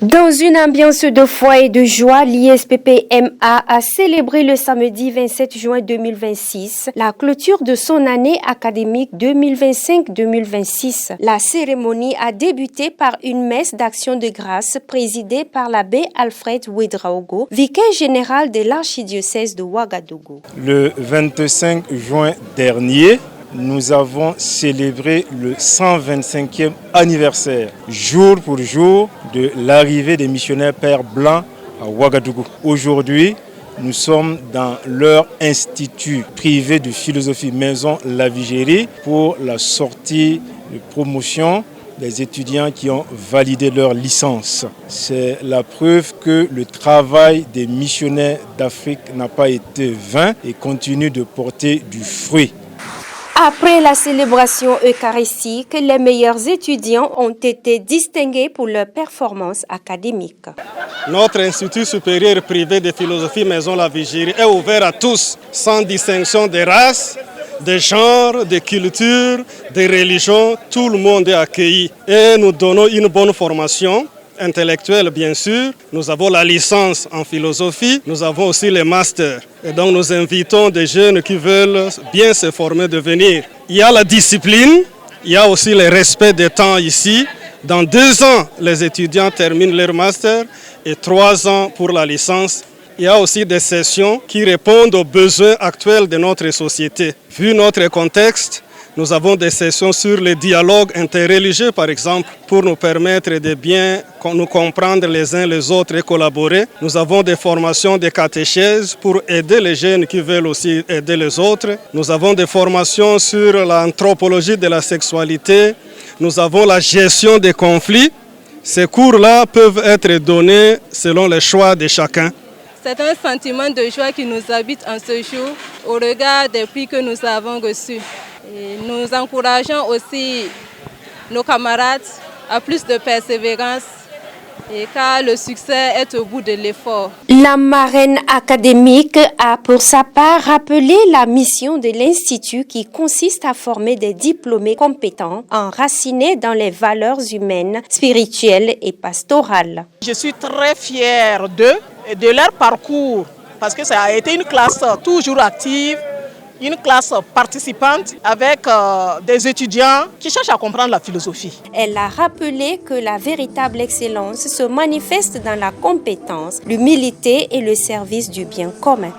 Dans une ambiance de foi et de joie, l'ISPPMA a célébré le samedi 27 juin 2026 la clôture de son année académique 2025-2026. La cérémonie a débuté par une messe d'action de grâce présidée par l'abbé Alfred Ouedraogo, vicaire général de l'archidiocèse de Ouagadougou. Le 25 juin dernier, nous avons célébré le 125e anniversaire, jour pour jour, de l'arrivée des missionnaires Pères Blancs à Ouagadougou. Aujourd'hui, nous sommes dans leur institut privé de philosophie Maison Lavigérie pour la sortie de promotion des étudiants qui ont validé leur licence. C'est la preuve que le travail des missionnaires d'Afrique n'a pas été vain et continue de porter du fruit. Après la célébration eucharistique, les meilleurs étudiants ont été distingués pour leur performance académique. Notre Institut supérieur privé de philosophie Maison Lavigérie est ouvert à tous, sans distinction de race, de genre, de culture, de religion. Tout le monde est accueilli et nous donnons une bonne formation intellectuelle, bien sûr. Nous avons la licence en philosophie, nous avons aussi les masters. Et donc nous invitons des jeunes qui veulent bien se former de venir. Il y a la discipline, il y a aussi le respect des temps ici. Dans 2 ans, les étudiants terminent leur master et 3 ans pour la licence. Il y a aussi des sessions qui répondent aux besoins actuels de notre société. Vu notre contexte, nous avons des sessions sur le dialogue interreligieux, par exemple, pour nous permettre de bien nous comprendre les uns les autres et collaborer. Nous avons des formations de catéchèse pour aider les jeunes qui veulent aussi aider les autres. Nous avons des formations sur l'anthropologie de la sexualité. Nous avons la gestion des conflits. Ces cours-là peuvent être donnés selon les choix de chacun. C'est un sentiment de joie qui nous habite en ce jour au regard des prix que nous avons reçus. Et nous encourageons aussi nos camarades à plus de persévérance car le succès est au bout de l'effort. La marraine académique a pour sa part rappelé la mission de l'Institut qui consiste à former des diplômés compétents, enracinés dans les valeurs humaines, spirituelles et pastorales. Je suis très fière d'eux et de leur parcours parce que ça a été une classe toujours active, une classe participante avec des étudiants qui cherchent à comprendre la philosophie. Elle a rappelé que la véritable excellence se manifeste dans la compétence, l'humilité et le service du bien commun.